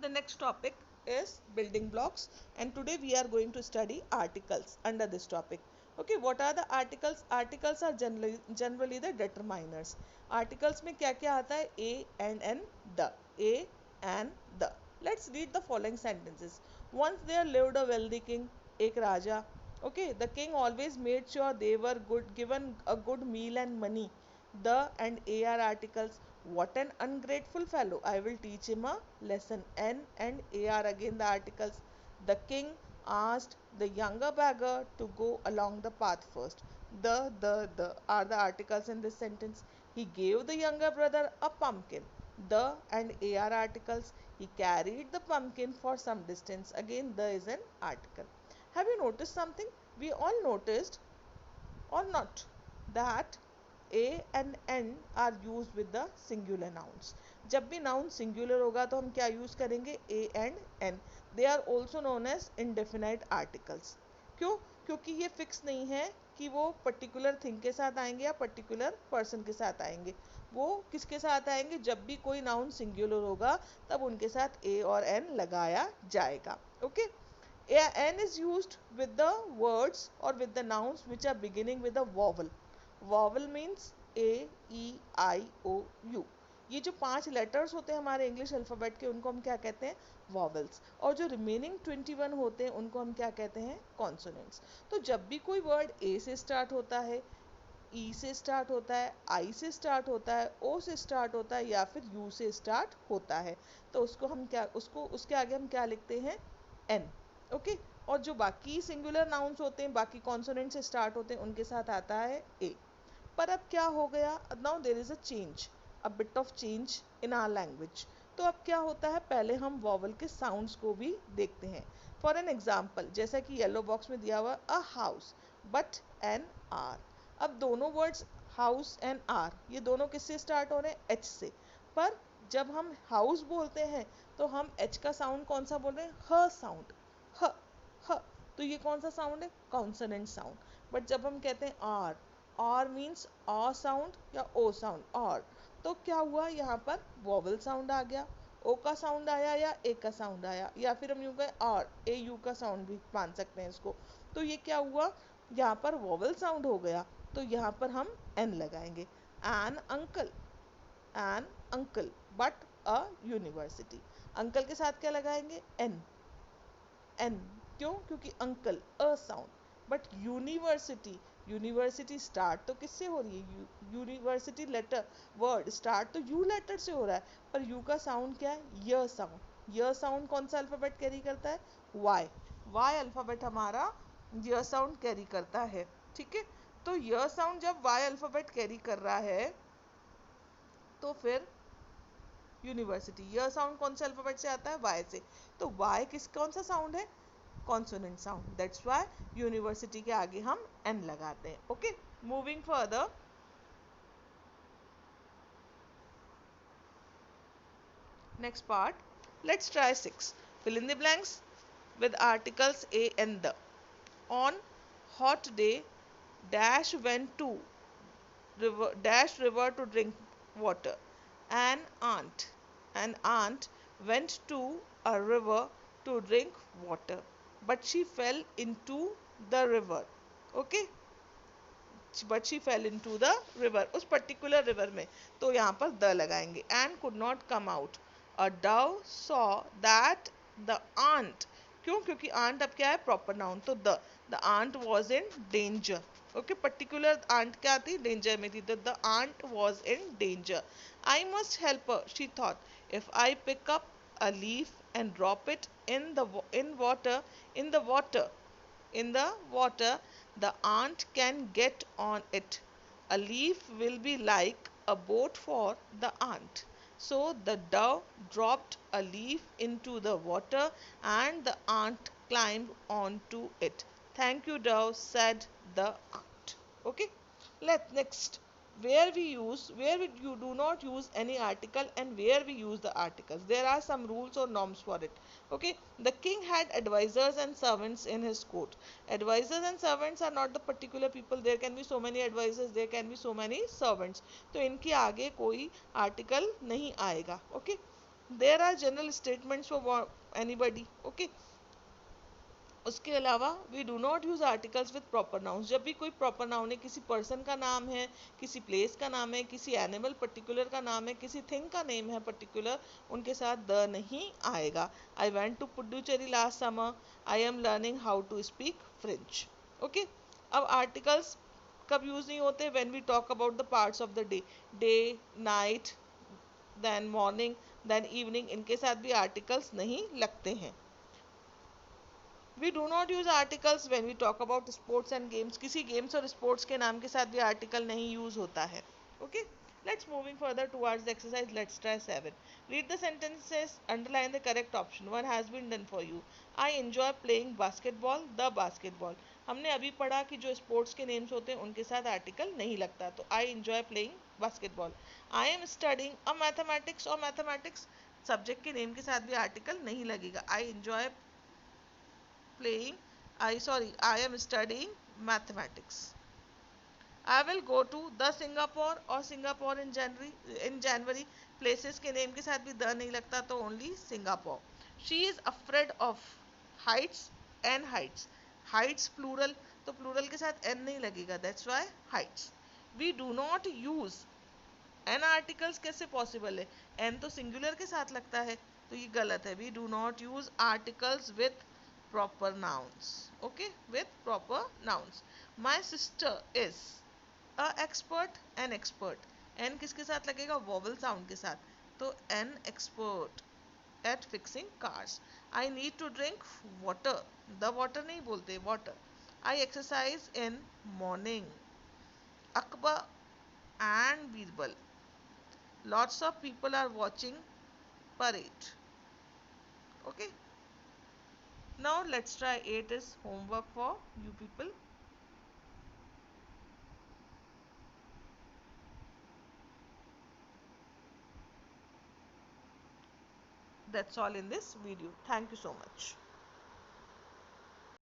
the next topic is building blocks, and today we are going to study articles under this topic. Okay, what are the articles? Articles are generally the determiners. Articles में क्या क्या आता है? A and the. A and the. Let's read the following sentences. Once there lived a wealthy king, एक राजा. Okay, the king always made sure they were given a good meal and money. The and A are articles. What an ungrateful fellow. I will teach him a lesson. N and A are again the articles. The king asked the younger beggar to go along the path first. The are the articles in this sentence. He gave the younger brother a pumpkin. The and A are articles. He carried the pumpkin for some distance. Again, the is an article. Have you noticed something? We all noticed or not that A and N are used with the singular nouns. जब भी noun singular होगा तो हम क्या use करेंगे? A and N. They are also known as indefinite articles. क्यों? क्योंकि ये fix नहीं है कि वो particular thing के साथ आएंगे या particular person के साथ आएंगे. वो किसके साथ आएंगे? जब भी कोई noun singular होगा तब उनके साथ A और N लगाया जाएगा. Okay? N is used with the words or with the nouns which are beginning with a vowel. Vowel means A, E, I, O, U. ये जो 5 लेटर्स होते हैं हमारे इंग्लिश अल्फ़ाबेट के, उनको हम क्या कहते हैं? वॉवल्स. और जो रिमेनिंग 21 होते हैं उनको हम क्या कहते हैं? कॉन्सोनेंट्स. तो जब भी कोई वर्ड A से स्टार्ट होता है, E से स्टार्ट होता है, I से स्टार्ट होता है, O से स्टार्ट होता है या फिर U से स्टार्ट होता है, तो उसको हम क्या, उसको उसके आगे हम क्या लिखते हैं? N. ओके. और जो बाकी सिंगुलर नाउन्स होते हैं, बाकी कॉन्सोनेंट से स्टार्ट होते हैं, उनके साथ आता है A. पर अब क्या हो गया? Now there is a change, a bit of change in our language. तो अब क्या होता है? पहले हम वॉवल के साउंड्स को भी देखते हैं. फॉर एन एग्जाम्पल, जैसा कि येलो बॉक्स में दिया हुआ a house but an hour. अब दोनों वर्ड्स हाउस एंड आर, ये दोनों किससे स्टार्ट हो रहे हैं? एच से. पर जब हम हाउस बोलते हैं तो हम एच का साउंड कौन सा बोल रहे हैं? ह साउंड. ह. ह. तो ये कौन सा साउंड है? Consonant sound. बट जब हम कहते हैं आर मीन्स आ साउंड या ओ साउंड, और तो क्या हुआ? यहाँ पर वॉवल साउंड आ गया. ओ का साउंड आया या ए का साउंड आया, या फिर हम यूँ कहें आर ए यू का साउंड भी मान सकते हैं इसको. तो ये क्या हुआ? यहाँ पर वॉवल साउंड हो गया, तो यहाँ पर हम एन लगाएंगे. An uncle. An uncle but a university. Uncle के साथ क्या लगाएंगे? एन. एन. क्यों? क्योंकि uncle a sound. But university, university start तो किससे हो रही है? यूनिवर्सिटी लेटर वर्ड स्टार्ट तो यू लेटर से हो रहा है, पर यू का साउंड क्या है? य साउंड. य साउंड कौन सा अल्फाबेट कैरी करता है? वाई. वाई अल्फाबेट हमारा य साउंड कैरी करता है. ठीक है. तो य साउंड जब वाई अल्फाबेट कैरी कर रहा है तो फिर यूनिवर्सिटी, यह साउंड कौन से अल्फाबेट से आता है? वाई से. तो वाई कौन सा साउंड है? Consonant sound. That's why university के आगे हम एन लगाते हैं. Okay. Moving further, next part. Let's try 6. Fill in the blanks with articles A and the. On hot day, Dash went to river to drink water. An ant went to a river to drink water, but she fell into the river. Okay. But she fell into the river. उस particular river में, तो यहाँ पर the लगाएंगे. And could not come out. A dove saw that the ant. क्यों? क्योंकि ant अब क्या है? Proper noun. तो the ant was in danger. Okay, particular ant क्या थी? Danger में थी. The ant was in danger. I must help her, she thought. If I pick up a leaf and drop it in the water, the ant can get on it. A leaf will be like a boat for the ant. So the dove dropped a leaf into the water and the ant climbed onto it. Thank you, dove, said the ant. Okay. Next, where you do not use any article and where we use the articles. There are some rules or norms for it. Okay. The king had advisors and servants in his court. Advisors and servants are not the particular people. There can be so many advisors, there can be so many servants. तो इनके आगे कोई article नहीं आएगा. Okay. There are general statements for anybody, okay. उसके अलावा we do not use articles with proper nouns. जब भी कोई प्रॉपर नाउन है, किसी पर्सन का नाम है, किसी प्लेस का नाम है, किसी एनिमल पर्टिकुलर का नाम है, किसी थिंग का नेम है पर्टिकुलर, उनके साथ द नहीं आएगा। I went to Puducherry last summer, I am learning how to speak French, okay. अब आर्टिकल्स कब यूज नहीं होते? When we talk about the parts of the day, day, night, then morning, then evening, इनके साथ भी articles नहीं लगते हैं। We do not use articles when we talk about sports and games. किसी गेम्स और स्पोर्ट्स के नाम के साथ भी आर्टिकल नहीं यूज होता है, okay. Let's moving further towards the exercise. Let's try 7. Read the sentences, underline the correct option. One has been done for you. I enjoy playing basketball, the basketball. हमने अभी पढ़ा कि जो स्पोर्ट्स के names होते हैं उनके साथ आर्टिकल नहीं लगता, तो I enjoy playing basketball. I am studying a mathematics और मैथमेटिक्स सब्जेक्ट के नेम के साथ भी आर्टिकल नहीं लगेगा। I enjoy playing I am studying mathematics. I will go to the Singapore और Singapore in January places के नेम के साथ भी द नहीं लगता, तो only Singapore. She is afraid of heights and heights. Heights plural, तो plural के साथ n नहीं लगेगा, that's why heights. We do not use an articles कैसे पॉसिबल है? एन तो सिंगुलर के साथ लगता है, तो ये गलत है। We do not use articles with proper nouns, okay, with proper nouns. My sister is a expert, an expert, an किसके साथ लगेगा? वॉवल साउंड के साथ, तो an expert at fixing cars. I need to drink water, the water नहीं बोलते, water. I exercise in morning. Akbar and Birbal, lots of people are watching parade, okay। Now let's try 8 is homework for you people. That's all in this video. Thank you so much.